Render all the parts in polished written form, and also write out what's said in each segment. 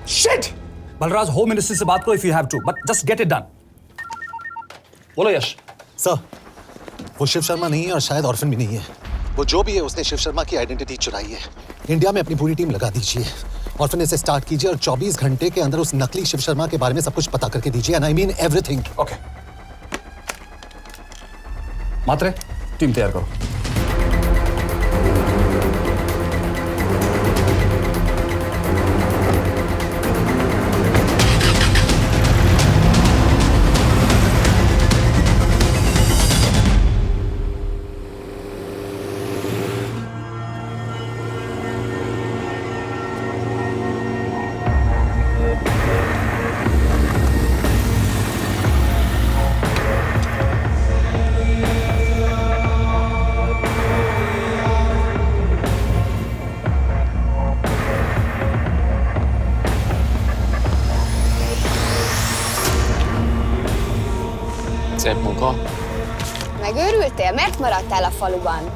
Shit! Balraj home ministry से बात करो if you have to, but just get it done. बोलो यश. सर, वो शिव शर्मा नहीं है और शायद ऑर्फन भी नहीं है. वो जो भी है उसने शिव शर्मा की आइडेंटिटी चुराई है. इंडिया में अपनी पूरी टीम लगा दीजिए. ऑर्फन से स्टार्ट कीजिए और 24 घंटे के अंदर उस नकली शिव शर्मा के बारे में सब कुछ पता करके दीजिए. And I mean everything. Okay. Matre, team तैयार करो. Szép munka. Megőrültél? Miért maradtál a faluban?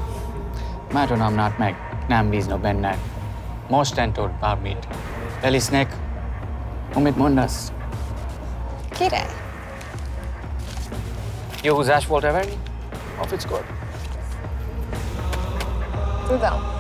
Mátonom nát meg, nem bíznak benned. Mostantól bármit. Elisnek, amit mondasz. Király. Jó húzás volt-e verni? A fickót? Tudom.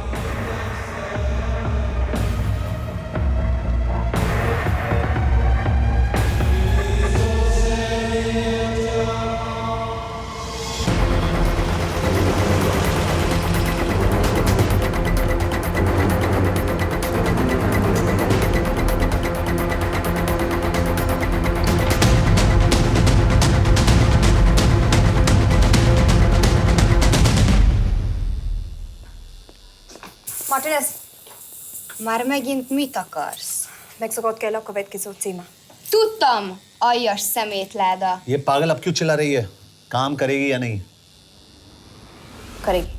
Martinez, már megint mit akarsz? Megszokott kell a következő címe. Tudtam, aljas szemétláda. ये पागल अब क्यों चिल्ला रही है? काम करेगी या नहीं? Karigi.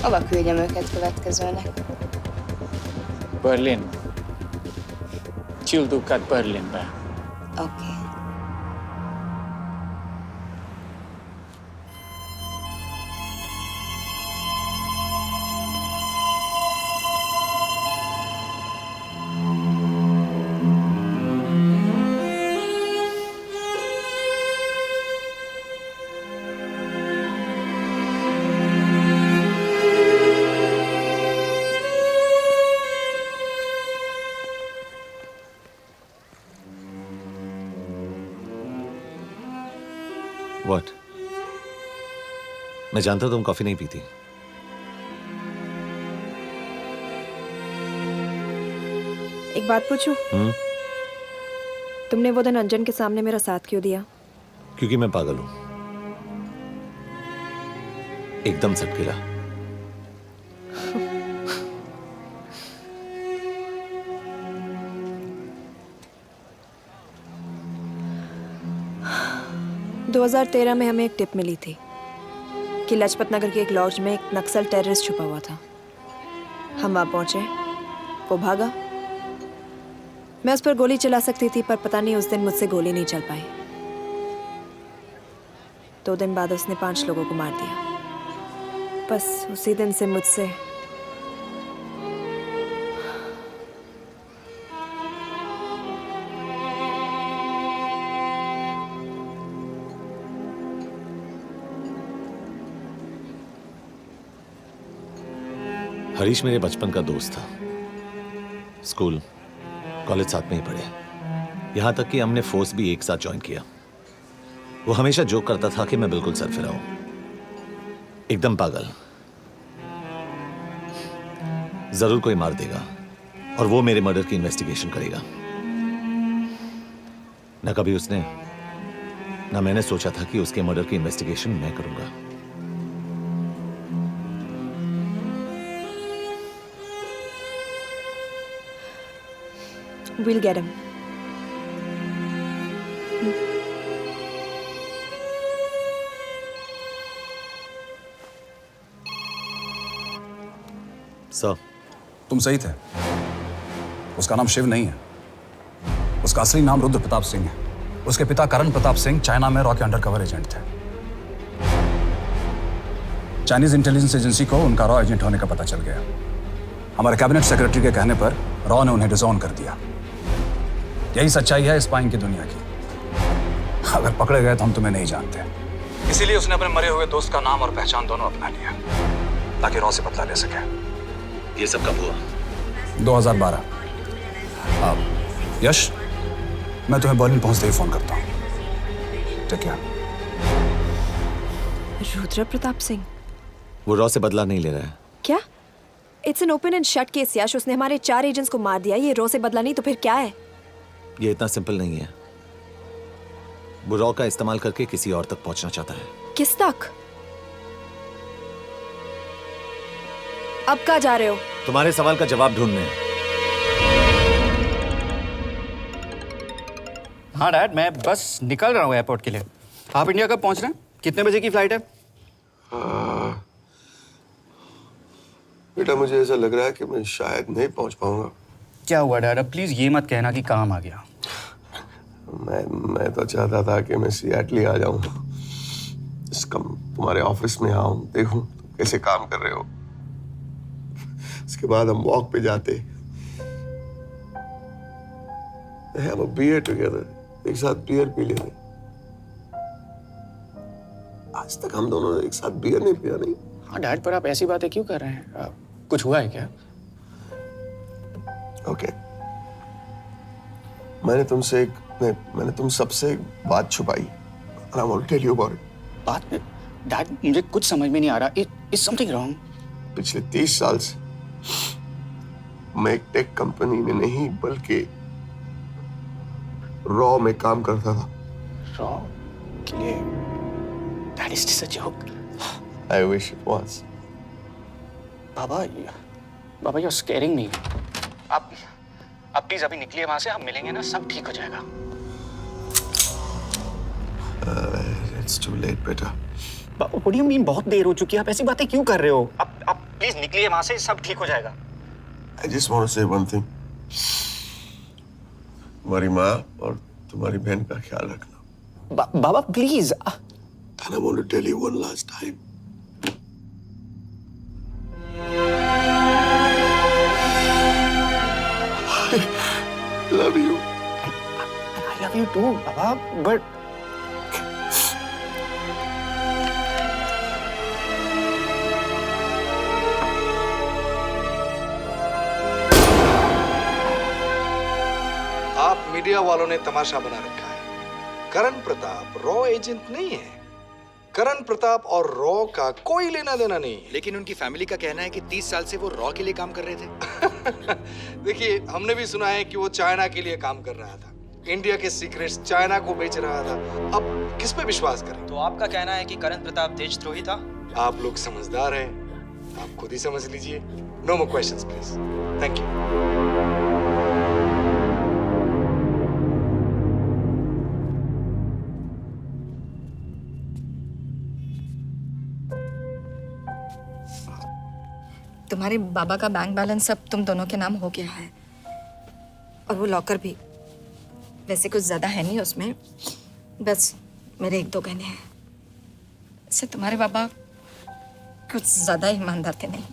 Hova küldjem őket következőnek? Berlin. Küld őket Berlinbe. Oké. What? मैं जानता हूँ तुम कॉफी नहीं पीती. एक बात पूछूं? तुमने वो दिन अंजन के सामने मेरा साथ क्यों दिया? क्योंकि मैं पागल हूँ. एकदम सटकेला. – 2013 में हमें एक टिप मिली थी कि लाजपत नगर के एक लॉज में एक नक्सल टेररिस्ट छुपा हुआ था. हम वहाँ पहुँचे, वो भागा. मैं उस पर गोली चला सकती थी, पर पता नहीं उस दिन मुझसे गोली नहीं चल पाई. 2 दिन बाद उसने 5 लोगों को मार दिया. बस उसी दिन से मुझसे हरीश मेरे बचपन का दोस्त था. स्कूल, कॉलेज साथ में ही पढ़े. यहाँ तक कि हमने फोर्स भी एक साथ ज्वाइन किया. वो हमेशा जोक करता था कि मैं बिल्कुल सरफिरा हूँ. एकदम पागल। जरूर कोई मार देगा और वो मेरे मर्डर की इन्वेस्टिगेशन करेगा। ना कभी उसने ना मैंने सोचा था कि उसके मर्डर की इन्वेस्टिगेशन मैं करूंगा। We'll get him. सर, तुम सही थे। उसका नाम शिव नहीं है। उसका असली नाम रुद्र प्रताप सिंह है। उसके पिता करण प्रताप सिंह चाइना में रॉ के अंडरकवर एजेंट थे। चाइनीज इंटेलिजेंस एजेंसी को उनका रॉ एजेंट होने का पता चल गया। हमारे कैबिनेट सेक्रेटरी के कहने पर रॉ ने उन्हें डिसऑन कर दिया। यही सच्चाई है स्पाइंग की दुनिया की। अगर पकड़े गए तो हम तुम्हें नहीं जानते, इसीलिए उसने अपने मरे हुए दोस्त का नाम और पहचान दोनों अपना लिया ताकि रॉ से बदला ले सके। ये सब कब हुआ? 2012। अब यश, मैं तुम्हें बर्लिन पहुंचते ही फोन करता हूँ। ठीक है। रुद्र प्रताप सिंह? वो रॉ से बदला नहीं ले रहा है। क्या? It's an open and shut case Yash. उसने हमारे 4 एजेंट्स को मार दिया। ये रॉ से बदला नहीं तो फिर क्या है? ये इतना सिंपल नहीं है। वो रॉ का इस्तेमाल करके किसी और तक पहुंचना चाहता है। किस तक? अब कहाँ जा रहे हो? तुम्हारे सवाल का जवाब ढूंढने। हाँ डैड, मैं बस निकल रहा हूँ एयरपोर्ट के लिए। आप इंडिया कब पहुँच रहे हैं? कितने बजे की फ्लाइट है? बेटा मुझे ऐसा लग रहा है कि मैं शायद नहीं पहुंच पाऊंगा। क्या हुआ डैड? अब प्लीज ये मत कहना कि काम आ गया। मैं तो चाहता था कि मैं सिएटल ही आ जाऊं, तुम्हारे ऑफिस में आऊं, देखूं तुम कैसे काम कर रहे हो। उसके बाद हम वॉक पे जाते, have a beer together, एक साथ बियर पी लेते। आज तक हम दोनों ने एक साथ बियर नहीं पिया। नहीं। हाँ डैड, पर आप ऐसी बातें क्यों कर रहे हैं? कुछ हुआ है क्या? ओके। मैंने तुम सबसे एक बात छुपाई। And I want to tell you about it. बात में डैड, मुझे कुछ समझ में नहीं आ रहा। Is something wrong? पिछले 30 साल से मैं एक टेक कंपनी में नहीं बल्कि रॉ में काम करता था। रॉ के लिए? Dad, is this a joke? I wish it was. Baba you're scaring me. आप प्लीज अभी निकलिए वहां से, हम मिलेंगे ना, सब ठीक हो जाएगा। It's too late, बेटा। What do you mean बहुत देर हो चुकी है? आप ऐसी बातें क्यों कर रहे हो? आप प्लीज निकलिए वहां से, सब ठीक हो जाएगा। I just want to say one thing. तुम्हारी माँ और तुम्हारी बहन का ख्याल रखना। बाबा please. And I want to tell you one last time. I love you. I love you too, Baba, but आप मीडिया वालों ने तमाशा बना रखा है। करण प्रताप रॉ एजेंट नहीं है। करण प्रताप और रॉ का कोई लेना देना नहीं है। लेकिन उनकी फैमिली का कहना है कि 30 साल से वो रॉ के लिए काम कर रहे थे। देखिए, हमने भी सुना है कि वो चाइना के लिए काम कर रहा था। इंडिया के सीक्रेट्स चाइना को बेच रहा था। अब किस पे विश्वास करें? तो आपका कहना है कि करण प्रताप देशद्रोही था? आप लोग समझदार हैं, आप खुद ही समझ लीजिए। No more questions please. Thank you. तुम्हारे बाबा का बैंक बैलेंस अब तुम दोनों के नाम हो गया है, और वो लॉकर भी। वैसे कुछ ज्यादा है नहीं उसमें, बस मेरे 1-2 गहने हैं। इससे तुम्हारे बाबा कुछ ज्यादा ईमानदार थे नहीं।